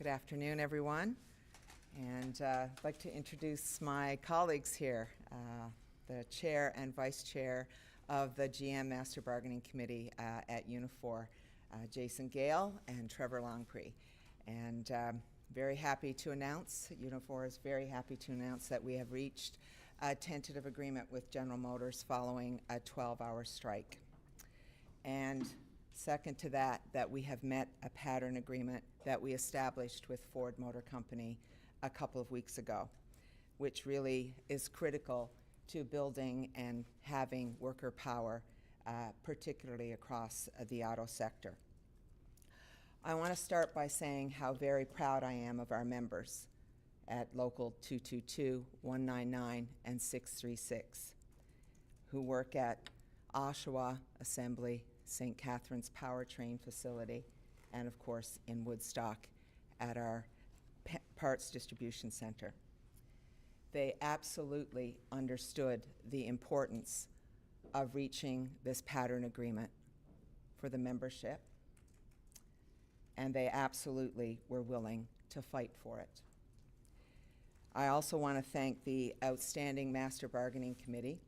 Good afternoon, everyone. And I'd like to introduce my colleagues here, the chair and vice chair of the GM Master Bargaining Committee at Unifor, Jason Gale and Trevor Longpre. And very happy to announce, Unifor is very happy to announce that we have reached a tentative agreement with General Motors following a 12-hour strike. And second to that, that we have met a pattern agreement that we established with Ford Motor Company a couple of weeks ago, which really is critical to building and having worker power, particularly across the auto sector. I want to start by saying how very proud I am of our members at Local 222, 199, and 636, who work at Oshawa Assembly, St. Catharines Powertrain Facility, and of course in Woodstock at our Parts Distribution Center. They absolutely understood the importance of reaching this pattern agreement for the membership, and they absolutely were willing to fight for it. I also want to thank the outstanding Master Bargaining Committee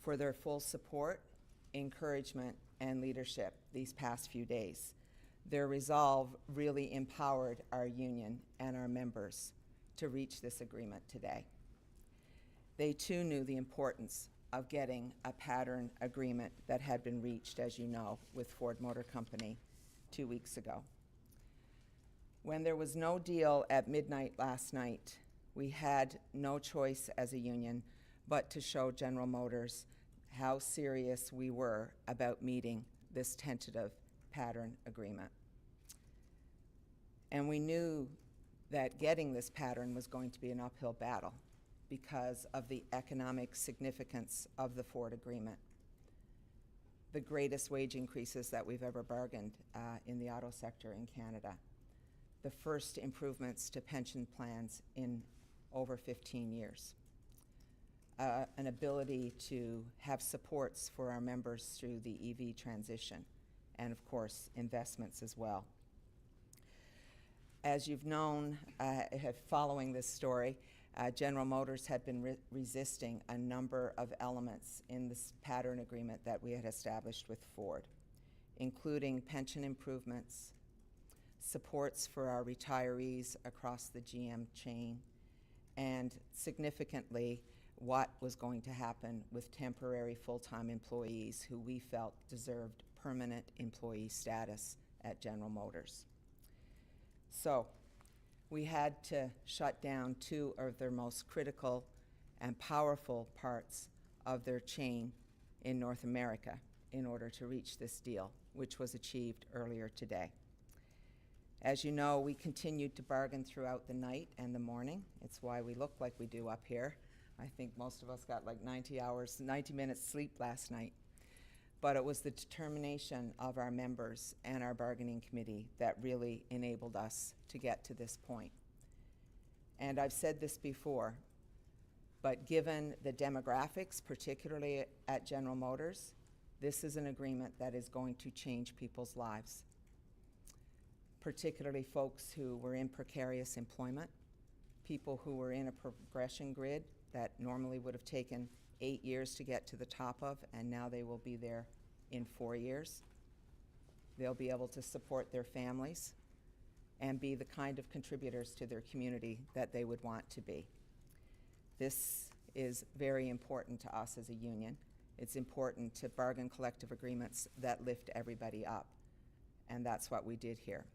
for their full support, encouragement, and leadership these past few days. Their resolve really empowered our union and our members to reach this agreement today. They too knew the importance of getting a pattern agreement that had been reached, as you know, with Ford Motor Company 2 weeks ago. When there was no deal at midnight last night, we had no choice as a union but to show General Motors how serious we were about meeting this tentative pattern agreement. And we knew that getting this pattern was going to be an uphill battle because of the economic significance of the Ford agreement. The greatest wage increases that we've ever bargained in the auto sector in Canada. The first improvements to pension plans in over 15 years. An ability to have supports for our members through the EV transition, and of course, investments as well. As you've known, following this story, General Motors had been resisting a number of elements in this pattern agreement that we had established with Ford, including pension improvements, supports for our retirees across the GM chain, and significantly, what was going to happen with temporary full-time employees who we felt deserved permanent employee status at General Motors. So we had to shut down two of their most critical and powerful parts of their chain in North America in order to reach this deal, which was achieved earlier today. As you know, we continued to bargain throughout the night and the morning. It's why we look like we do up here. I think most of us got like 90 minutes sleep last night. But it was the determination of our members and our bargaining committee that really enabled us to get to this point. And I've said this before, but given the demographics, particularly at General Motors, this is an agreement that is going to change people's lives, particularly folks who were in precarious employment, people who were in a progression grid that normally would have taken 8 years to get to the top of, and now they will be there in 4 years. They'll be able to support their families and be the kind of contributors to their community that they would want to be. This is very important to us as a union. It's important to bargain collective agreements that lift everybody up, and that's what we did here.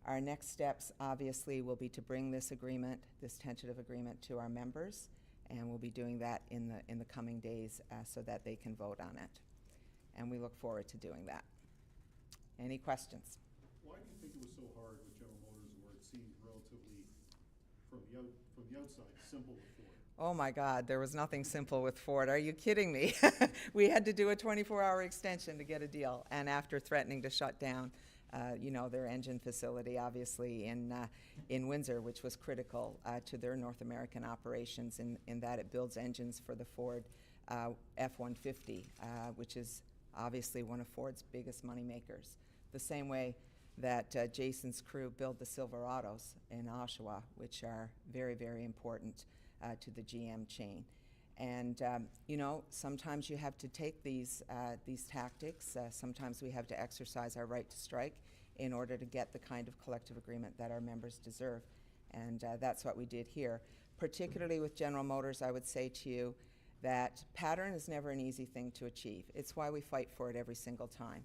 Our next steps, obviously, will be to bring this agreement, this tentative agreement, to our members, and we'll be doing that in the coming days so that they can vote on it. And we look forward to doing that. Any questions? Why do you think it was so hard with General Motors where it seemed relatively, from the outside, simple with Ford? Oh my God, there was nothing simple with Ford. Are you kidding me? We had to do a 24-hour extension to get a deal, and after threatening to shut down their engine facility, obviously, in Windsor, which was critical to their North American operations in that it builds engines for the Ford F-150, which is obviously one of Ford's biggest money makers. The same way that Jason's crew build the Silverados in Oshawa, which are very, very important to the GM chain. And you know, sometimes you have to take these tactics. Sometimes we have to exercise our right to strike in order to get the kind of collective agreement that our members deserve. And that's what we did here. Particularly with General Motors, I would say to you that pattern is never an easy thing to achieve. It's why we fight for it every single time.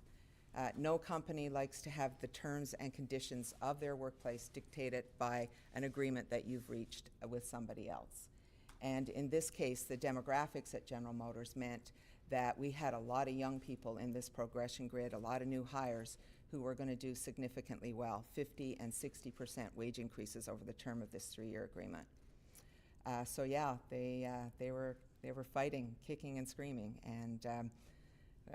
No company likes to have the terms and conditions of their workplace dictated by an agreement that you've reached with somebody else. And in this case, the demographics at General Motors meant that we had a lot of young people in this progression grid, a lot of new hires who were going to do significantly well, 50 and 60% wage increases over the term of this 3-year agreement. So yeah, they were fighting, kicking and screaming, and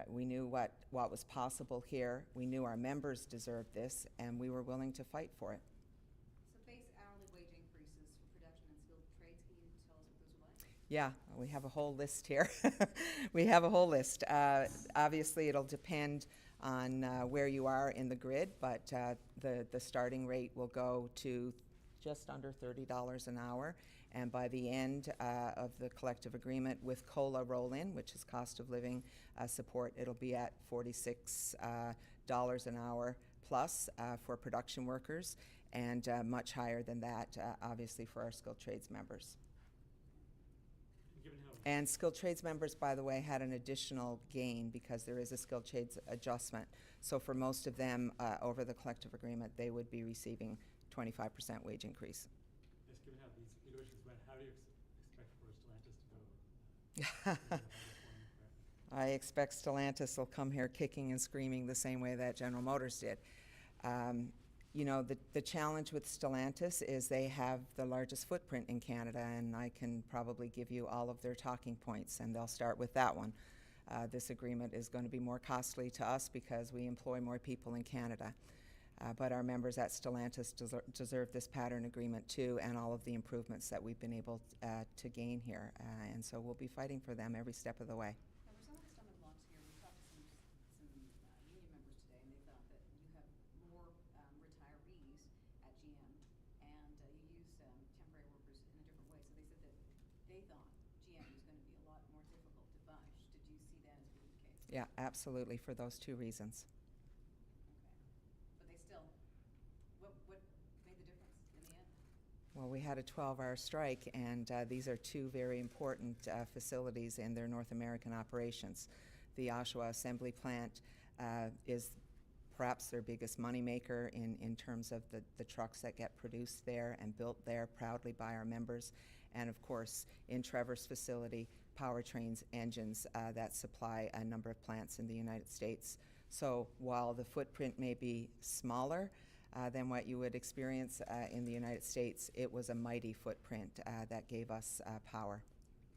we knew what was possible here. We knew our members deserved this, and we were willing to fight for it. So base hourly wage increases for production and skilled trades, can you tell us what those are like? Yeah, we have a whole list here. We have a whole list. Obviously, it'll depend on where you are in the grid, but the starting rate will go to just under $30 an hour. And by the end of the collective agreement with COLA roll-in, which is cost of living support, it'll be at $46 an hour plus for production workers, and much higher than that, obviously, for our skilled trades members. And skilled trades members, by the way, had an additional gain because there is a skilled trades adjustment. So for most of them, over the collective agreement, they would be receiving 25% wage increase. Yes, given how these negotiations went, how do you expect for Stellantis to go? I expect Stellantis will come here kicking and screaming the same way that General Motors did. You know, the challenge with Stellantis is they have the largest footprint in Canada, and I can probably give you all of their talking points, and they'll start with that one. This agreement is going to be more costly to us because we employ more people in Canada. But our members at Stellantis deserve this pattern agreement too, and all of the improvements that we've been able to gain here. And so we'll be fighting for them every step of the way. Now, there's some of the stumbling blocks here. We talked to some union members today, and they thought that you have more retirees at GM, and you use temporary workers in a different way. So they said that they thought GM was going to be a lot more difficult to budge. Did you see that as being the case? Yeah, absolutely, for those 2 reasons. What made the difference in the end? Well, we had a 12-hour strike, and these are 2 very important facilities in their North American operations. The Oshawa Assembly Plant is perhaps their biggest moneymaker in terms of the trucks that get produced there and built there proudly by our members. And of course, in Trevor's facility, powertrains, engines that supply a number of plants in the United States. So while the footprint may be smaller than what you would experience in the United States, it was a mighty footprint that gave us power.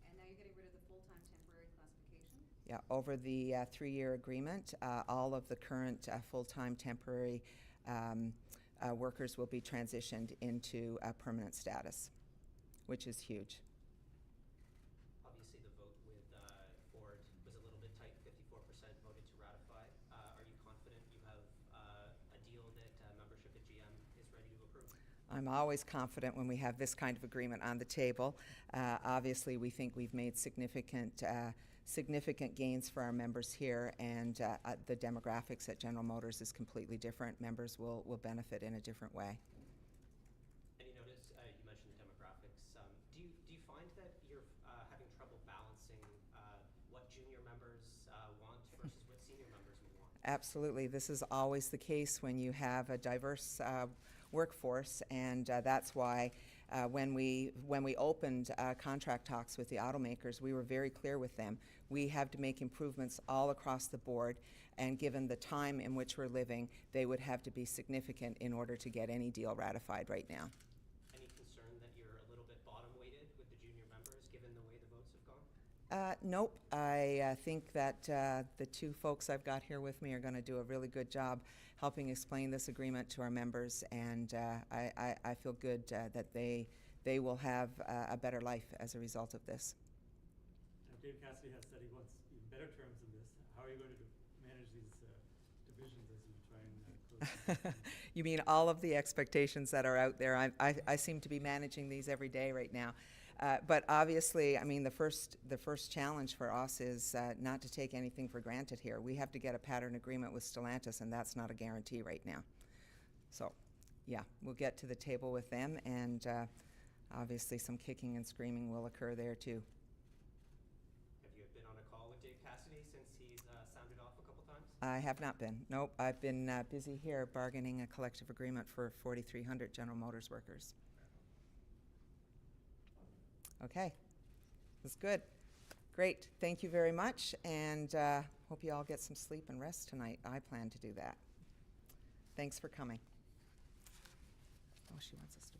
And now you're getting rid of the full-time temporary classification? Yeah, over the 3-year agreement, all of the current full-time temporary workers will be transitioned into permanent status, which is huge. Obviously, the vote with Ford was a little bit tight, 54% voted to ratify. Are you confident you have a deal that membership at GM is ready to approve? I'm always confident when we have this kind of agreement on the table. Obviously, we think we've made significant gains for our members here, and the demographics at General Motors is completely different. Members will benefit in a different way. And you notice, you mentioned the demographics. Do you find that you're having trouble balancing what junior members want versus what senior members would want? Absolutely. This is always the case when you have a diverse workforce, and that's why when we opened contract talks with the automakers, we were very clear with them. We have to make improvements all across the board, and given the time in which we're living, they would have to be significant in order to get any deal ratified right now. Any concern that you're a little bit bottom-weighted with the junior members, given the way the votes have gone? Nope. I think that the 2 folks I've got here with me are going to do a really good job helping explain this agreement to our members, and I feel good that they will have a better life as a result of this. Now, Dave Cassidy has said he wants even better terms than this. How are you going to manage these provisions as you try and close? You mean all of the expectations that are out there? I seem to be managing these every day right now. But obviously, I mean, the first challenge for us is not to take anything for granted here. We have to get a pattern agreement with Stellantis, and that's not a guarantee right now. So, yeah, we'll get to the table with them, and obviously some kicking and screaming will occur there too. Have you been on a call with Dave Cassidy since he's sounded off a couple times? I have not been. Nope, I've been busy here bargaining a collective agreement for 4,300 General Motors workers. Okay, that's good. Great, thank you very much, and hope you all get some sleep and rest tonight. I plan to do that. Thanks for coming. Oh, she wants us to.